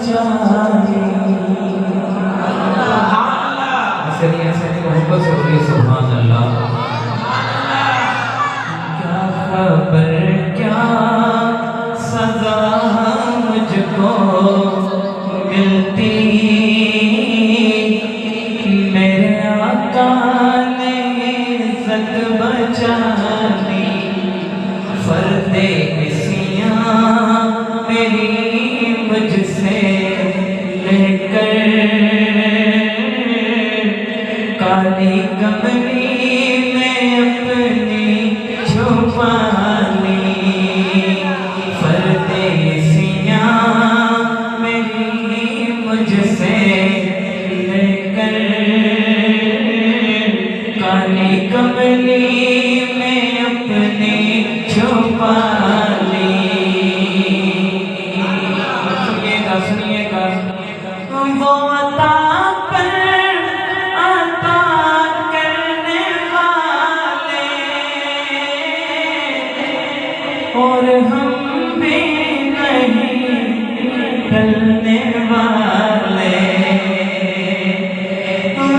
बचानी। ऐसे मोहब्बत से बोलिए सुभान अल्लाह। क्या खबर क्या सजा मुझको मिलती, मेरे आका ने इज्जत बचानी। फर्दे इसियां मेरी मुझसे लेकर काली कमली में अपनी छुपा ली। फर्दे इसियां मेरी मुझसे लेकर काली कमली में अपनी छुपा ली। सुनिएगा सुनिएगा, वो अता पर अता करने वाले और हम भी नहीं करने वाले।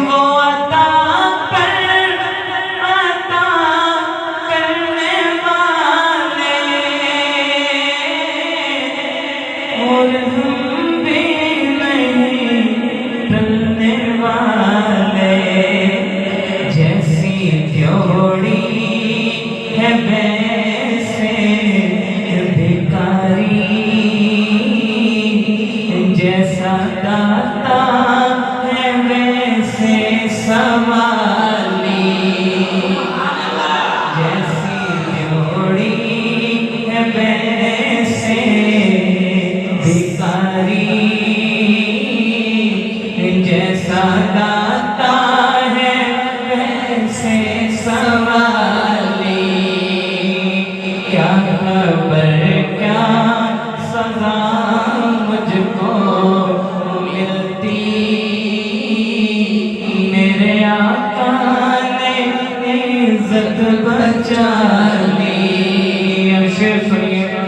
वो अता पर अता करने वाले और हम भी नहीं करने वाले। जैसी जोड़ी है वैसे भिखारी, जैसा दाता है वैसे सवाली। जैसी जोड़ी है वैसे भिखारी, जैसा दाता है वैसे सवाली। क्या खबर क्या सजा मुझको मिलती, मेरे आका ने इज्जत बचा ली। अशर सुनिएगा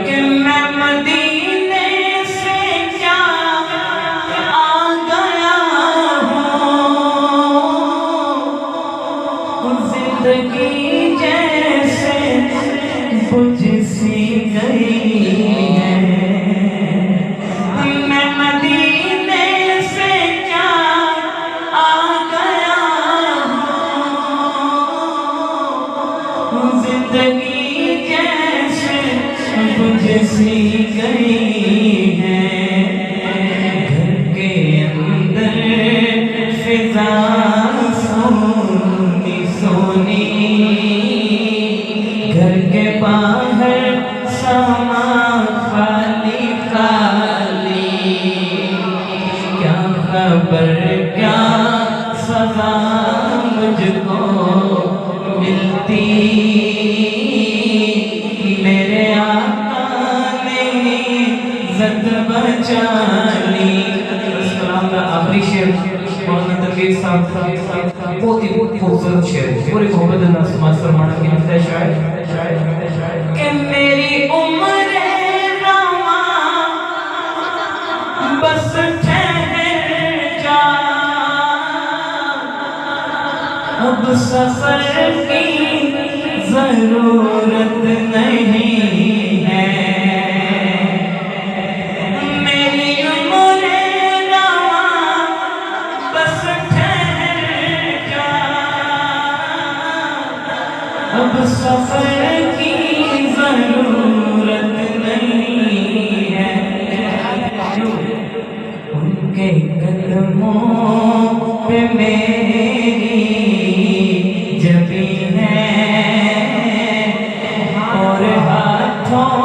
कि मैं मदीने से क्या आ गया हूँ, जिंदगी जैसे बुझ सी गई है। मैं मदीने से क्या आ गया हूँ, जिंदगी जैसे बुझ सी गई है। घर के अंदर फिजा सोनी सोनी, घर के बाहर समा खाली खाली। क्या खबर क्या सजा मुझको मिलती, मेरे आका ने इज्जत बचा ली। आखिरी शेर मौलाना तनवीर साहब बहुत ही खूबसूरत शेर, पूरी मोहब्बत समाज फरमाना की लगता है शायद कि मेरी उम्र रवा बस ठहर जा, अब सफर की जरूरत नहीं है। मेरी उम्र रवा बस ठहर जा, अब सफर की जरूरत नहीं है। उनके कदमों पे मेरी जबी है और हाथों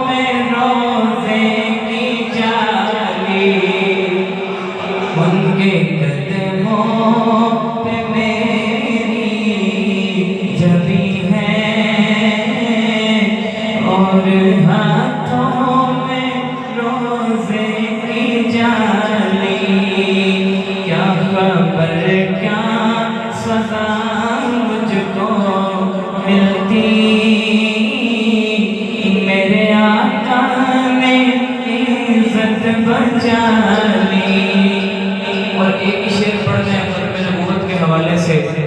में रोज़े की जाली। उनके कदमों पे मेरी जबी है और हाथों में रोज़े की जाली। क्या खबर क्या सजा मुझको मिलती, मेरे आका ने इज्जत चाली। और एक ही शेर पढ़ रहे हैं खत्म नबूवत के हवाले से।